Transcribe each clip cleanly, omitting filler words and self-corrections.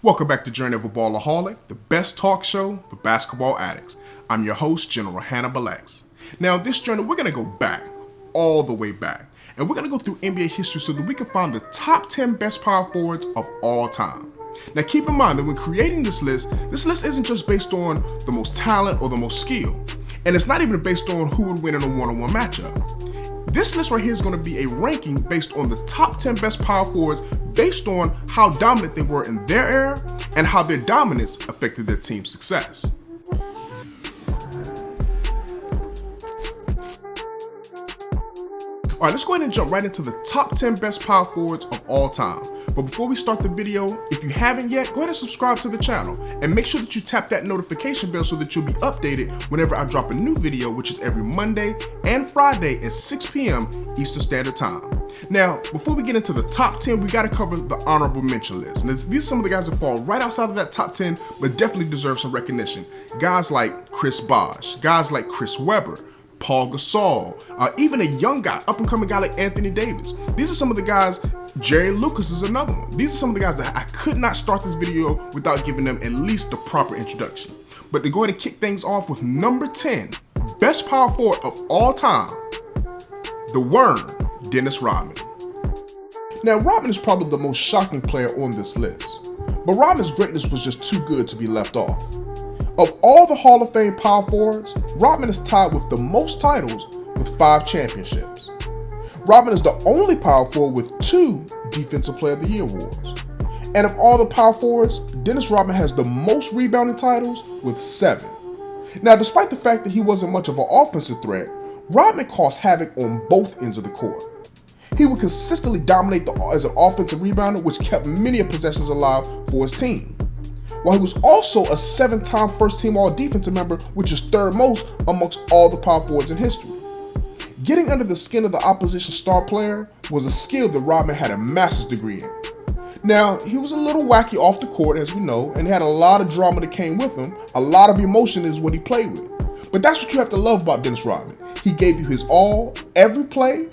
Welcome back to Journey of a Ballaholic, the best talk show for basketball addicts. I'm your host, General Hannibal X. Now, in this journey, we're going to go back, all the way back, and we're going to go through NBA history so that we can find the top 10 best power forwards of all time. Now, keep in mind that when creating this list isn't just based on the most talent or the most skill, and it's not even based on who would win in a one-on-one matchup. This list right here is going to be a ranking based on the top 10 best power forwards based on how dominant they were in their era and how their dominance affected their team's success. Alright, let's go ahead and jump right into the top 10 best power forwards of all time. But before we start the video, if you haven't yet, go ahead and subscribe to the channel and make sure that you tap that notification bell so that you'll be updated whenever I drop a new video, which is every Monday and Friday at 6 p.m. Eastern Standard Time. Now, before we get into the top 10, we got to cover the honorable mention list. And these are some of the guys that fall right outside of that top 10, but definitely deserve some recognition. Guys like Chris Bosh, guys like Chris Webber, Paul Gasol, even a young guy, up-and-coming guy like anthonydavis. These are some of the guys. Jerry Lucas is another one. These are some of the guys that I could not start this video without giving them at least the proper introduction. But to go ahead and kick things off with number 10, best power forward of all time, the Worm, Dennis Rodman. Now, Rodman is probably the most shocking player on this list, but Rodman's greatness was just too good to be left off. Of all the Hall of Fame power forwards, Rodman is tied with the most titles with 5 championships. Rodman is the only power forward with 2 Defensive Player of the Year awards. And of all the power forwards, Dennis Rodman has the most rebounding titles with 7. Now, despite the fact that he wasn't much of an offensive threat, Rodman caused havoc on both ends of the court. He would consistently dominate as an offensive rebounder, which kept many possessions alive for his team. While he was also a 7-time first-team all-defensive member, which is third most amongst all the power forwards in history. Getting under the skin of the opposition star player was a skill that Rodman had a master's degree in. Now, he was a little wacky off the court, as we know, and had a lot of drama that came with him. A lot of emotion is what he played with. But that's what you have to love about Dennis Rodman. He gave you his all, every play,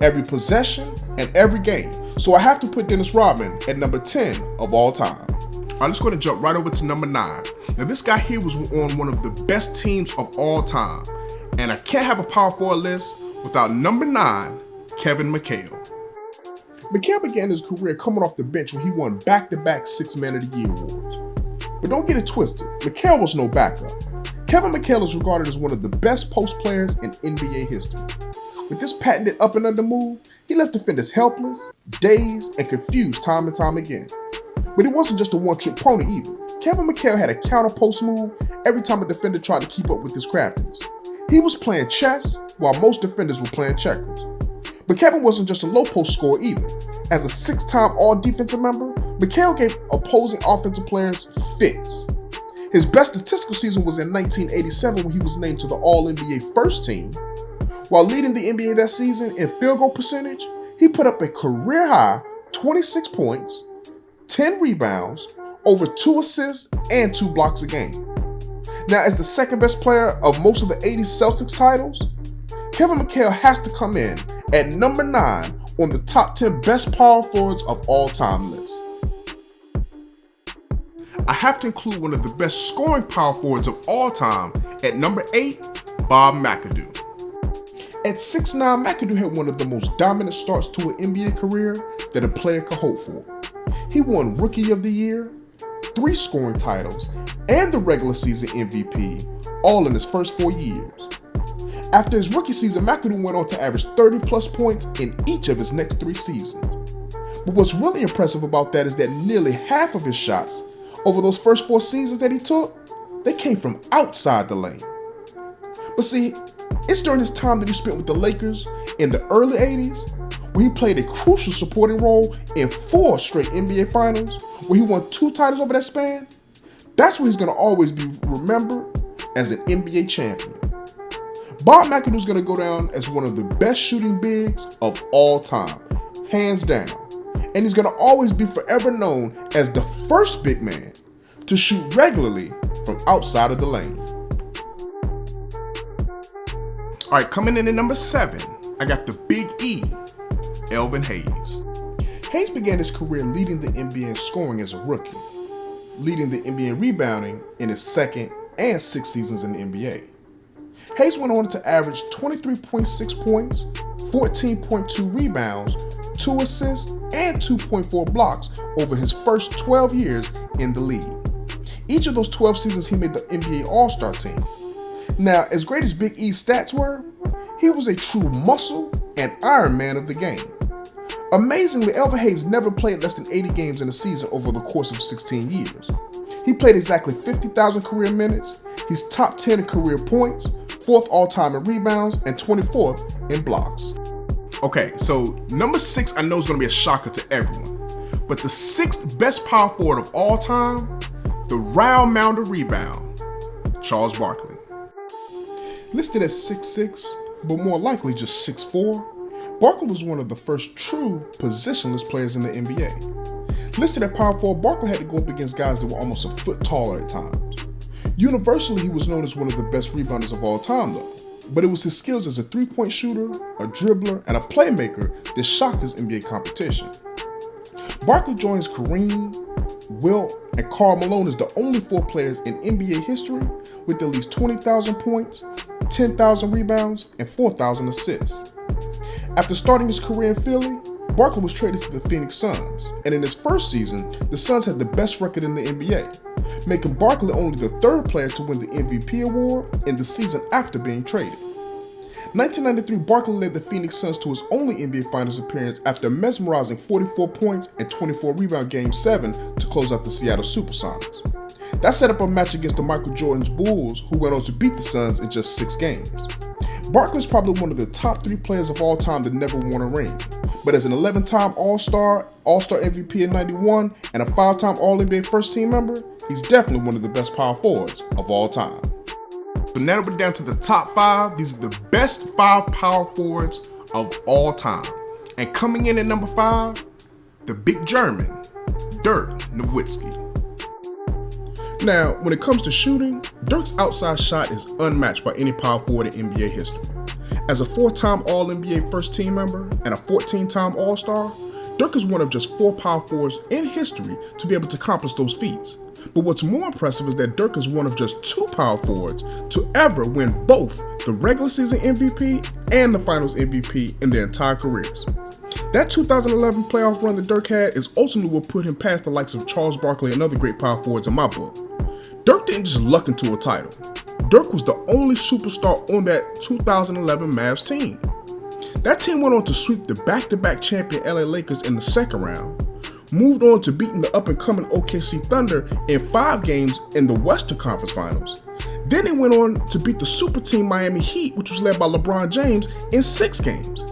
every possession, and every game. So I have to put Dennis Rodman at number 10 of all time. Alright, let's go ahead and jump right over to number 9. Now, this guy here was on one of the best teams of all time. And I can't have a power forward list without number 9, Kevin McHale. McHale began his career coming off the bench when he won back-to-back 6 Man of the Year awards. But don't get it twisted, McHale was no backup. Kevin McHale is regarded as one of the best post players in NBA history. With this patented up and under move, he left defenders helpless, dazed, and confused time and time again. But it wasn't just a one-trick pony either. Kevin McHale had a counter post move every time a defender tried to keep up with his craftiness. He was playing chess while most defenders were playing checkers. But Kevin wasn't just a low post scorer either. As a 6-time all-defensive member, McHale gave opposing offensive players fits. His best statistical season was in 1987 when he was named to the All-NBA first team. While leading the NBA that season in field goal percentage, he put up a career-high 26 points, 10 rebounds, over 2 assists, and 2 blocks a game. Now, as the second best player of most of the 80s Celtics titles, Kevin McHale has to come in at number 9 on the top 10 best power forwards of all time list. I have to include one of the best scoring power forwards of all time at number 8, Bob McAdoo. At 6'9", McAdoo had one of the most dominant starts to an NBA career that a player could hope for. He won Rookie of the Year, 3 scoring titles, and the regular season MVP, all in his first 4 years. After his rookie season, McAdoo went on to average 30-plus points in each of his next 3 seasons. But what's really impressive about that is that nearly half of his shots over those first 4 seasons that he took, they came from outside the lane. But see, it's during his time that he spent with the Lakers in the early 80s where he played a crucial supporting role in 4 straight NBA Finals, where he won 2 titles over that span. That's where he's going to always be remembered as an NBA champion. Bob McAdoo is going to go down as one of the best shooting bigs of all time, hands down. And he's going to always be forever known as the first big man to shoot regularly from outside of the lane. All right, coming in at number 7, I got the Big E, Elfrid Hayes. Hayes began his career leading the NBA in scoring as a rookie. leading the NBA in rebounding in his second and sixth seasons in the NBA. Hayes went on to average 23.6 points, 14.2 rebounds, 2 assists, and 2.4 blocks over his first 12 years in the league. Each of those 12 seasons he made the NBA All-Star team. Now, as great as Big E's stats were, he was a true muscle and Iron Man of the game. Amazingly, Elfrid Hayes never played less than 80 games in a season over the course of 16 years. He played exactly 50,000 career minutes, he's top 10 in career points, 4th all-time in rebounds, and 24th in blocks. Okay, so number 6 I know is going to be a shocker to everyone, but the 6th best power forward of all time, the round mound of rebound, Charles Barkley. Listed as 6'6", but more likely just 6'4", Barkley was one of the first true positionless players in the NBA. Listed at power forward, Barkley had to go up against guys that were almost a foot taller at times. Universally, he was known as one of the best rebounders of all time though, but it was his skills as a three-point shooter, a dribbler, and a playmaker that shocked his NBA competition. Barkley joins Kareem, Wilt, and Karl Malone as the only 4 players in NBA history with at least 20,000 points, 10,000 rebounds, and 4,000 assists. After starting his career in Philly, Barkley was traded to the Phoenix Suns, and in his first season, the Suns had the best record in the NBA, making Barkley only the 3rd player to win the MVP award in the season after being traded. 1993, Barkley led the Phoenix Suns to his only NBA Finals appearance after a mesmerizing 44 points and 24 rebound Game 7 to close out the Seattle Supersonics. That set up a match against the Michael Jordan's Bulls, who went on to beat the Suns in just 6 games. Barkley is probably one of the top 3 players of all time that never won a ring, but as an 11-time All-Star, All-Star MVP in '91, and a 5-time All-NBA first-team member, he's definitely one of the best power forwards of all time. So now that we're down to the top 5, these are the best 5 power forwards of all time. And coming in at number 5, the big German, Dirk Nowitzki. Now, when it comes to shooting, Dirk's outside shot is unmatched by any power forward in NBA history. As a 4-time All-NBA first-team member and a 14-time All-Star, Dirk is one of just 4 power forwards in history to be able to accomplish those feats. But what's more impressive is that Dirk is one of just 2 power forwards to ever win both the regular season MVP and the Finals MVP in their entire careers. That 2011 playoff run that Dirk had is ultimately what put him past the likes of Charles Barkley and other great power forwards in my book. Dirk didn't just luck into a title. Dirk was the only superstar on that 2011 Mavs team. That team went on to sweep the back-to-back champion LA Lakers in the second round, moved on to beating the up-and-coming OKC Thunder in 5 games in the Western Conference Finals. Then they went on to beat the super team Miami Heat, which was led by LeBron James, in 6 games.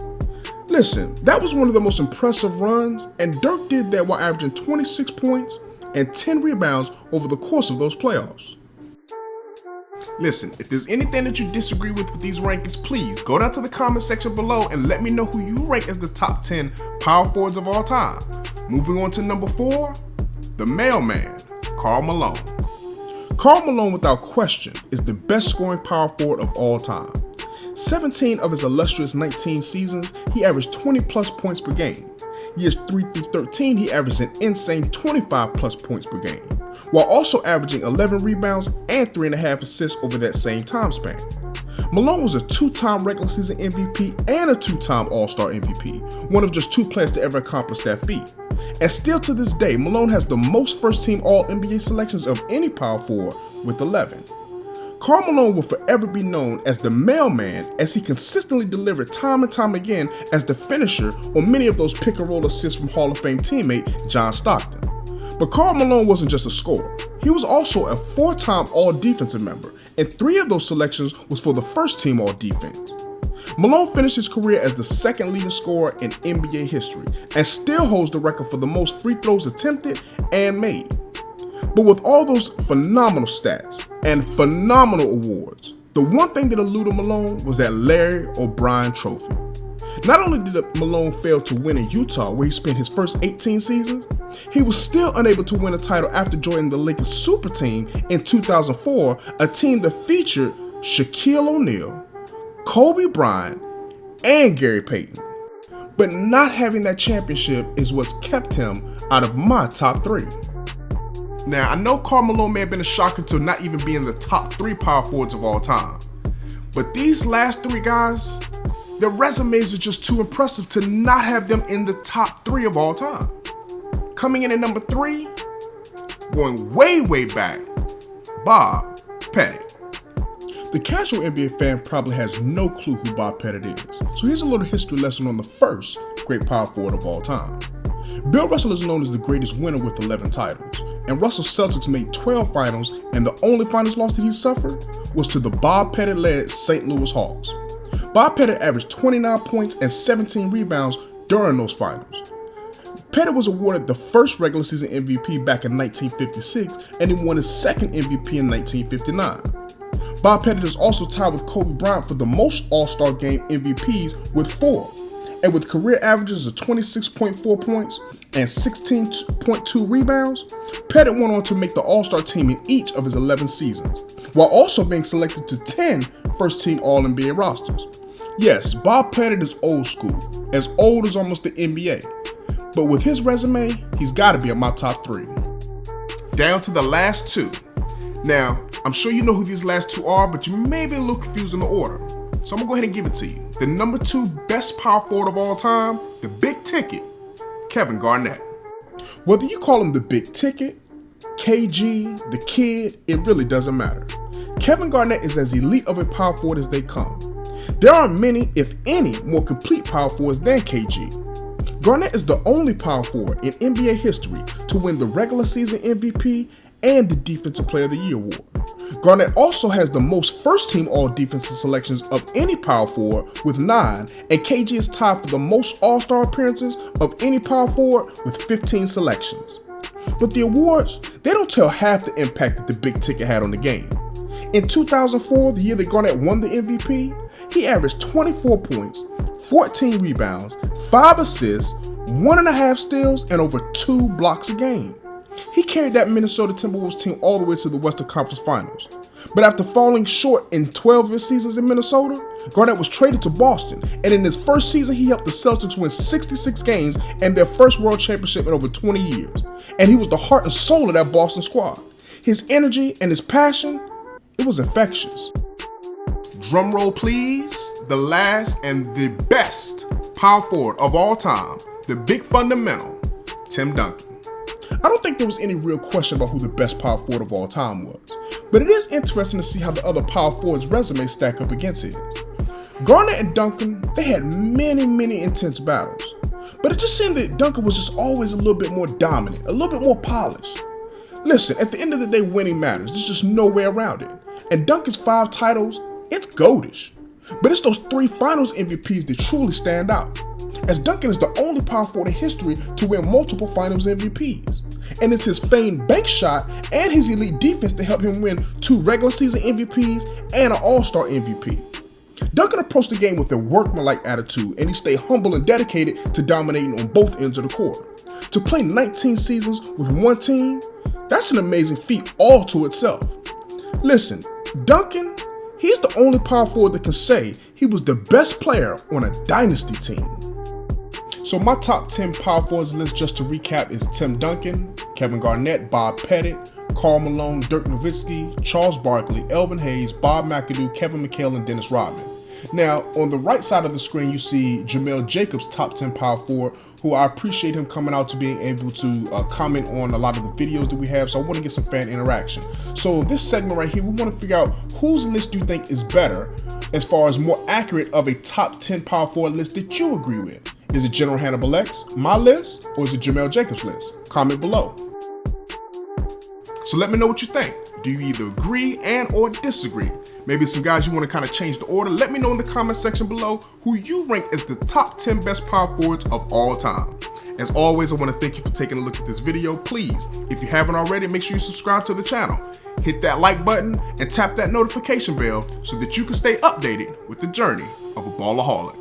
Listen, that was one of the most impressive runs, and Dirk did that while averaging 26 points and 10 rebounds over the course of those playoffs. Listen, if there's anything that you disagree with these rankings, please go down to the comment section below and let me know who you rank as the top 10 power forwards of all time. Moving on to number 4, the mailman, Karl Malone. Karl Malone, without question, is the best scoring power forward of all time. 17 of his illustrious 19 seasons, he averaged 20 plus points per game. Years 3 through 13, he averaged an insane 25 plus points per game, while also averaging 11 rebounds and 3.5 assists over that same time span. Malone was a 2-time regular season MVP and a 2-time All-Star MVP, one of just 2 players to ever accomplish that feat. And still to this day, Malone has the most first-team All-NBA selections of any power forward with 11. Karl Malone will forever be known as the mailman, as he consistently delivered time and time again as the finisher on many of those pick-and-roll assists from Hall of Fame teammate John Stockton. But Karl Malone wasn't just a scorer. He was also a 4-time All-Defensive member, and 3 of those selections was for the first-team All-Defense. Malone finished his career as the 2nd leading scorer in NBA history, and still holds the record for the most free throws attempted and made. But with all those phenomenal stats and phenomenal awards, the one thing that eluded Malone was that Larry O'Brien trophy. Not only did Malone fail to win in Utah, where he spent his first 18 seasons, he was still unable to win a title after joining the Lakers super team in 2004, a team that featured Shaquille O'Neal, Kobe Bryant, and Gary Payton. But not having that championship is what's kept him out of my top 3. Now, I know Karl Malone may have been a shocker to not even be in the top 3 power forwards of all time. But these last 3 guys, their resumes are just too impressive to not have them in the top 3 of all time. Coming in at number 3, going way back, Bob Pettit. The casual NBA fan probably has no clue who Bob Pettit is, so here's a little history lesson on the first great power forward of all time. Bill Russell is known as the greatest winner with 11 titles, and Russell's Celtics made 12 finals, and the only finals loss that he suffered was to the Bob Pettit-led St. Louis Hawks. Bob Pettit averaged 29 points and 17 rebounds during those finals. Pettit was awarded the first regular season MVP back in 1956, and he won his second MVP in 1959. Bob Pettit is also tied with Kobe Bryant for the most All-Star Game MVPs with 4, and with career averages of 26.4 points and 16.2 rebounds, Pettit went on to make the All-Star team in each of his 11 seasons, while also being selected to 10 first-team All-NBA rosters. Yes, Bob Pettit is old school, as old as almost the NBA, but with his resume, he's got to be in my top 3. Down to the last 2. Now, I'm sure you know who these last 2 are, but you may be a little confused in the order, so I'm going to go ahead and give it to you. The number 2 best power forward of all time, the big ticket, Kevin Garnett. Whether you call him the big ticket, KG, the kid, it really doesn't matter. Kevin Garnett is as elite of a power forward as they come. There aren't many, if any, more complete power forwards than KG. Garnett is the only power forward in NBA history to win the regular season MVP and the Defensive Player of the Year award. Garnett also has the most first-team all-defensive selections of any power forward with 9, and KG is tied for the most All-Star appearances of any power forward with 15 selections. But the awards, they don't tell half the impact that the big ticket had on the game. In 2004, the year that Garnett won the MVP, he averaged 24 points, 14 rebounds, 5 assists, 1.5 steals, and over 2 blocks a game. He carried that Minnesota Timberwolves team all the way to the Western Conference Finals. But after falling short in 12 of his seasons in Minnesota, Garnett was traded to Boston, and in his first season he helped the Celtics win 66 games and their first world championship in over 20 years. And he was the heart and soul of that Boston squad. His energy and his passion, it was infectious. Drum roll please, the last and the best power forward of all time, the big fundamental, Tim Duncan. I don't think there was any real question about who the best power forward of all time was, but it is interesting to see how the other power forwards' resumes stack up against his. Garnett and Duncan, they had many intense battles, but it just seemed that Duncan was just always a little bit more dominant, a little bit more polished. Listen, at the end of the day, winning matters. There's just no way around it. And Duncan's 5 titles, it's goldish. But it's those 3 finals MVPs that truly stand out, as Duncan is the only power forward in history to win multiple finals MVPs. And it's his famed bank shot and his elite defense that helped him win 2 regular season MVPs and an All-Star MVP. Duncan approached the game with a workmanlike attitude, and he stayed humble and dedicated to dominating on both ends of the court. To play 19 seasons with one team, that's an amazing feat all to itself. Listen, Duncan, he's the only power forward that can say he was the best player on a dynasty team. So my top 10 power forwards list, just to recap, is Tim Duncan, Kevin Garnett, Bob Pettit, Karl Malone, Dirk Nowitzki, Charles Barkley, Elfrid Hayes, Bob McAdoo, Kevin McHale, and Dennis Rodman. Now, on the right side of the screen, you see Jamel Jacobs' top 10 power forward, who I appreciate him coming out to being able to comment on a lot of the videos that we have, so I want to get some fan interaction. So this segment right here, we want to figure out whose list do you think is better as far as more accurate of a top 10 power forward list that you agree with. Is it General Hannibal X, my list, or is it Jamel Jacobs' list? Comment below. So let me know what you think. Do you either agree and or disagree? Maybe some guys you want to kind of change the order. Let me know in the comment section below who you rank as the top 10 best power forwards of all time. As always, I want to thank you for taking a look at this video. Please, if you haven't already, make sure you subscribe to the channel. Hit that like button and tap that notification bell so that you can stay updated with the journey of a Ballaholic.